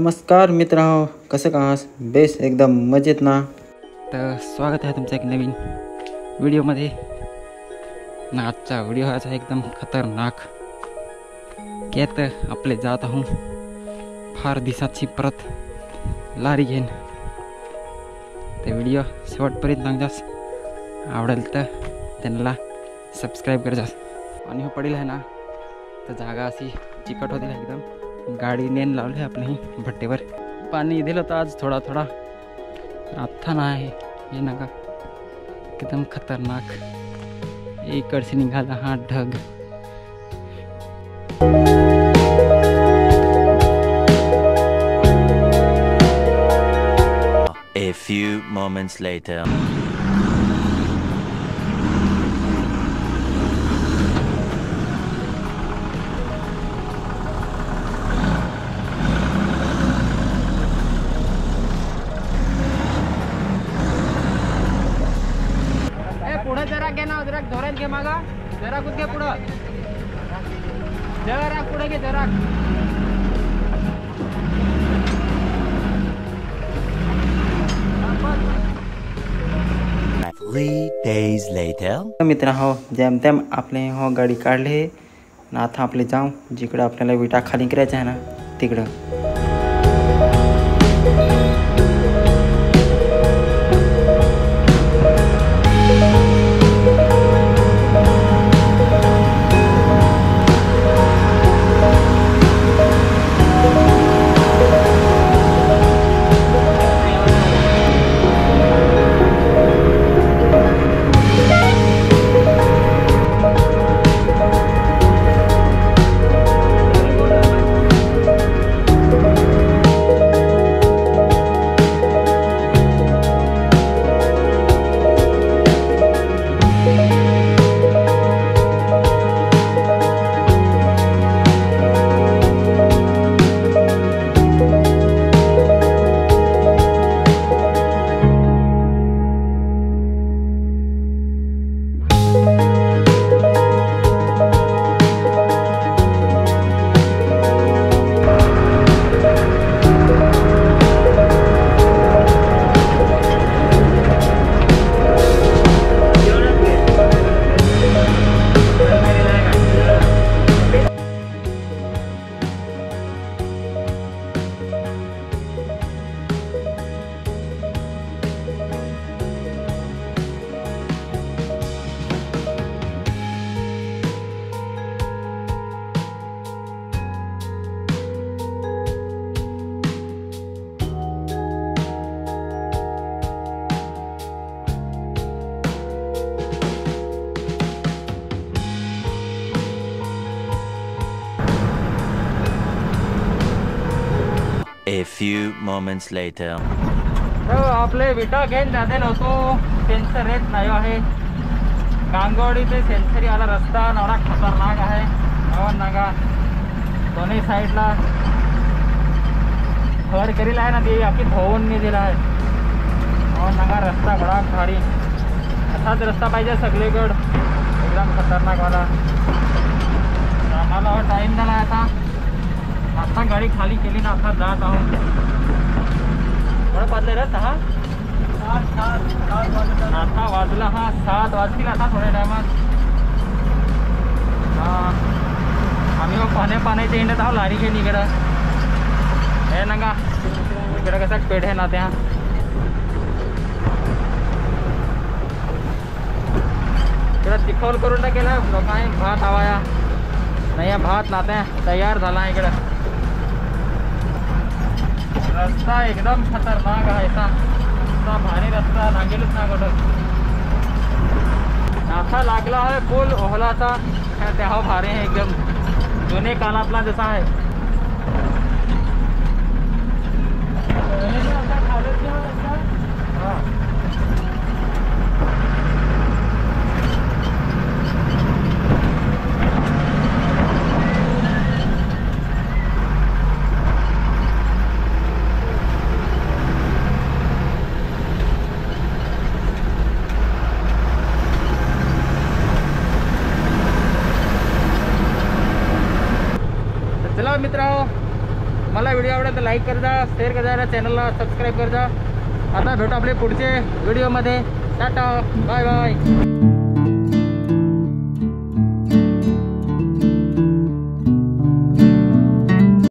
नमस्कार मित्रांनो, कसं का आहात? बेस एकदम मजेत ना. तर स्वागत आहे तुमचं एक नवीन व्हिडिओमध्ये. आजचा व्हिडिओ हा एकदम खतरनाक यात आपले जात आहोत फार दिवसाची परत लारी घेऊन. ते व्हिडिओ शेवटपर्यंत सांगजास, आवडेल तर त्यांना सबस्क्राईब करजास. आणि हो पडेल आहे ना तर जागा अशी चिकट होती एकदम. गाडी नेन लावली आपली भट्टीवर. पाणी दिलं तर आज थोडा थोडा आता नाही हे नका एकदम खतरनाक. इकडचे निघाला हा ढग. A few moments later. पुढे जरा घे ना, जरा जोरात घे. मागा जरा कुठ घे, पुढं जरा पुढे घे जरा. 3 days later. मित्रांनो, जेमतेम आपले हो गाडी काढले ना. आता आपले जाऊ जिकडं आपल्याला विटा खाली करायचं आहे ना तिकडं. A few moments later. आपले विटा घेऊन जाते नव्हतो. सेन्सर रेट नाही आहे. गांगोडी ते सेन्सरी आला रस्ता एवढा खतरनाक आहे. हो नका दोन्ही साईडला खड करील आहे ना, ते अख्खी धुवून मी दिला आहे. हो नका रस्ता बडा भारी. असाच रस्ता पाहिजे सगळीकडं एकदम खतरनाक वाला. आम्हाला टाईम झाला आता. आता गाडी खाली केली ना, आता जात आहोत. बरं वाजले रे 6. आता वाजला हा 7 वाजतील आता थोड्या टायमात. आम्ही पाण्याच्या इंडत आहो लारी घेऊन इकडं. हे नका इकडं कसं पेढ आहे ना त्या. इकडं चिखोल करून टाकेला लोकांनी. भात हवाया नाही, भात नात्या तयार झाला इकडं. रस्ता एकदम खतरनाक आहे. इतका भारी रस्ता लागेलच ना कुठं. नाथा लागला आहे पूल ओहलाचा. त्या हो भारी आहे एकदम जुने काळातला जसा आहे. मला व्हिडिओ आवडेल तर लाईक कर जा, शेअर कर जा, चॅनलला सबस्क्राईब कर जा. आता भेटू आपले पुढचे व्हिडिओमध्ये. Tata, bye bye.